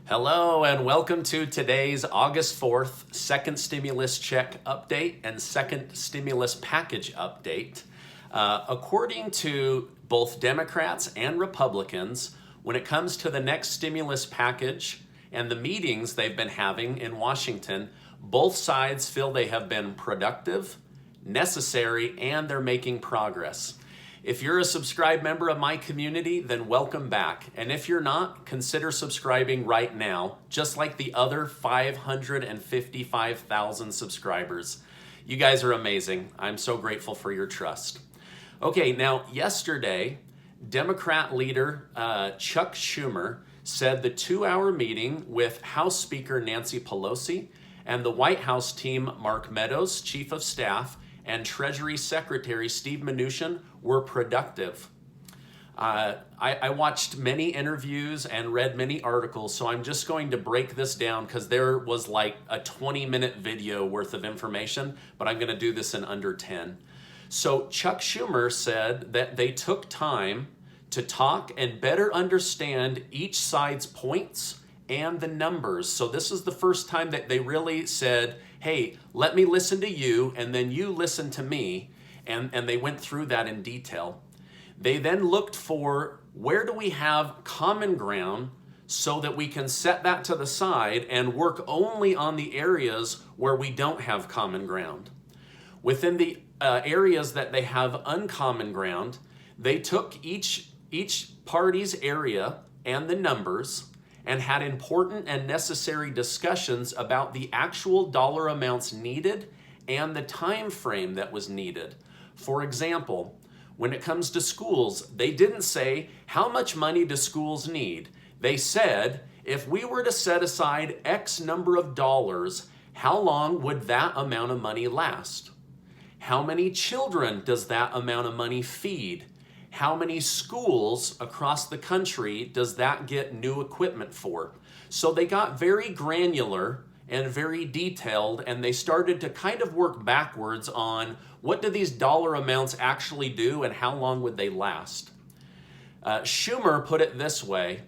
Hello and welcome to today's August 4th second stimulus check update and second stimulus package update. According to both Democrats and Republicans, when it comes to the next stimulus package and the meetings they've been having in Washington, both sides feel they have been productive, necessary, and they're making progress. If you're a subscribed member of my community, then welcome back. And if you're not, consider subscribing right now, just like the other 555,000 subscribers. You guys are amazing. I'm so grateful for your trust. Okay, now yesterday, Democrat leader Chuck Schumer said the 2-hour meeting with House Speaker Nancy Pelosi and the White House team, Mark Meadows, Chief of Staff, and Treasury Secretary Steve Mnuchin were productive. I watched many interviews and read many articles, so I'm just going to break this down because there was like a 20-minute video worth of information, but I'm going to do this in under 10. So Chuck Schumer said that they took time to talk and better understand each side's points and the numbers. So this is the first time that they really said, hey, let me listen to you and then you listen to me. And they went through that in detail. They then looked for where do we have common ground so that we can set that to the side and work only on the areas where we don't have common ground. Within the areas that they have uncommon ground, they took each party's area and the numbers and had important and necessary discussions about the actual dollar amounts needed and the time frame that was needed. For example, when it comes to schools, they didn't say, how much money do schools need? They said, if we were to set aside X number of dollars, how long would that amount of money last? How many children does that amount of money feed? How many schools across the country does that get new equipment for? So they got very granular and very detailed, and they started to kind of work backwards on what do these dollar amounts actually do and how long would they last. Schumer put it this way: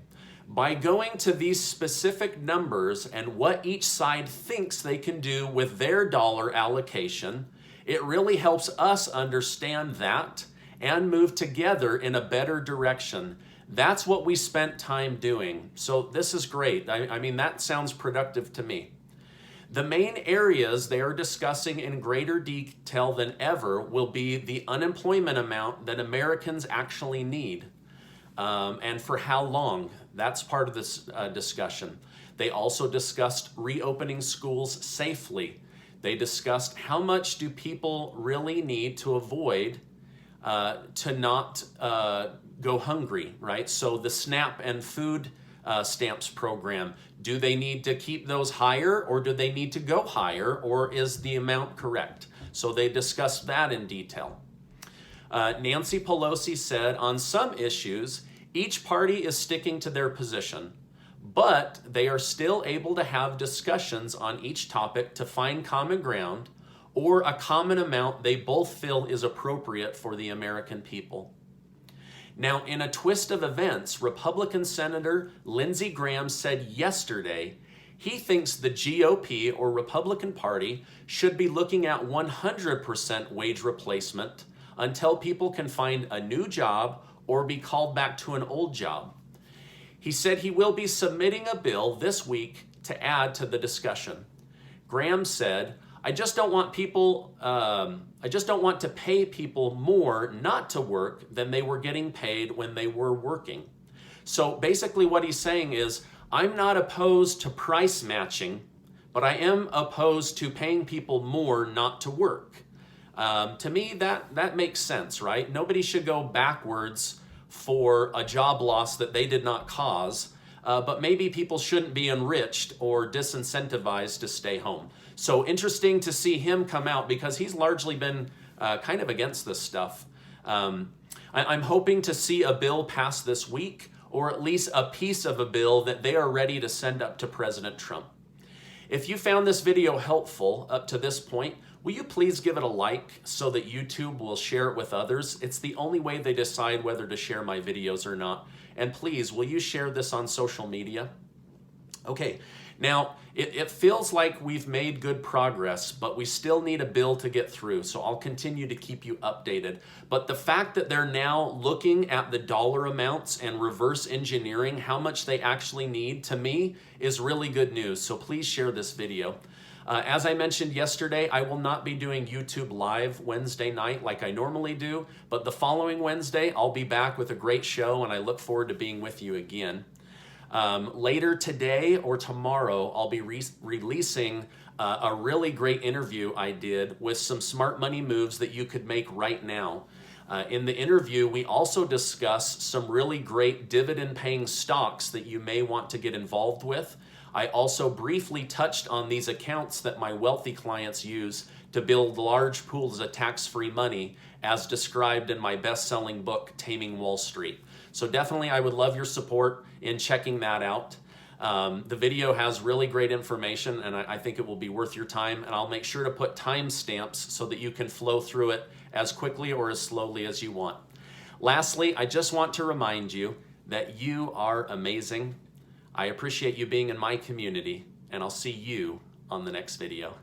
by going to these specific numbers and what each side thinks they can do with their dollar allocation, it really helps us understand that and move together in a better direction. That's what we spent time doing. So this is great. I mean, that sounds productive to me. The main areas they are discussing in greater detail than ever will be the unemployment amount that Americans actually need, and for how long. That's part of this discussion. They also discussed reopening schools safely. They discussed how much do people really need to avoid to not go hungry, right? So the SNAP and food stamps program, do they need to keep those higher or do they need to go higher, or is the amount correct? So they discussed that in detail. Nancy Pelosi said on some issues, each party is sticking to their position, but they are still able to have discussions on each topic to find common ground or a common amount they both feel is appropriate for the American people. Now, in a twist of events, Republican Senator Lindsey Graham said yesterday he thinks the GOP or Republican Party should be looking at 100% wage replacement until people can find a new job or be called back to an old job. He said he will be submitting a bill this week to add to the discussion. Graham said, I just don't want to pay people more not to work than they were getting paid when they were working. So basically what he's saying is, I'm not opposed to price matching, but I am opposed to paying people more not to work. To me, that makes sense, right? Nobody should go backwards for a job loss that they did not cause, but maybe people shouldn't be enriched or disincentivized to stay home. So interesting to see him come out because he's largely been kind of against this stuff. I'm hoping to see a bill pass this week, or at least a piece of a bill that they are ready to send up to President Trump. If you found this video helpful up to this point, will you please give it a like so that YouTube will share it with others? It's the only way they decide whether to share my videos or not. And please, will you share this on social media? Okay, now it feels like we've made good progress, but we still need a bill to get through, so I'll continue to keep you updated. But the fact that they're now looking at the dollar amounts and reverse engineering how much they actually need, to me, is really good news, so please share this video. As I mentioned yesterday, I will not be doing YouTube Live Wednesday night like I normally do, but the following Wednesday, I'll be back with a great show, and I look forward to being with you again. Later today or tomorrow, I'll be releasing a really great interview I did with some smart money moves that you could make right now. In the interview, we also discuss some really great dividend-paying stocks that you may want to get involved with. I also briefly touched on these accounts that my wealthy clients use to build large pools of tax-free money, as described in my best-selling book, Taming Wall Street. So definitely I would love your support in checking that out. The video has really great information, and I think it will be worth your time, and I'll make sure to put timestamps so that you can flow through it as quickly or as slowly as you want. Lastly, I just want to remind you that you are amazing. I appreciate you being in my community, and I'll see you on the next video.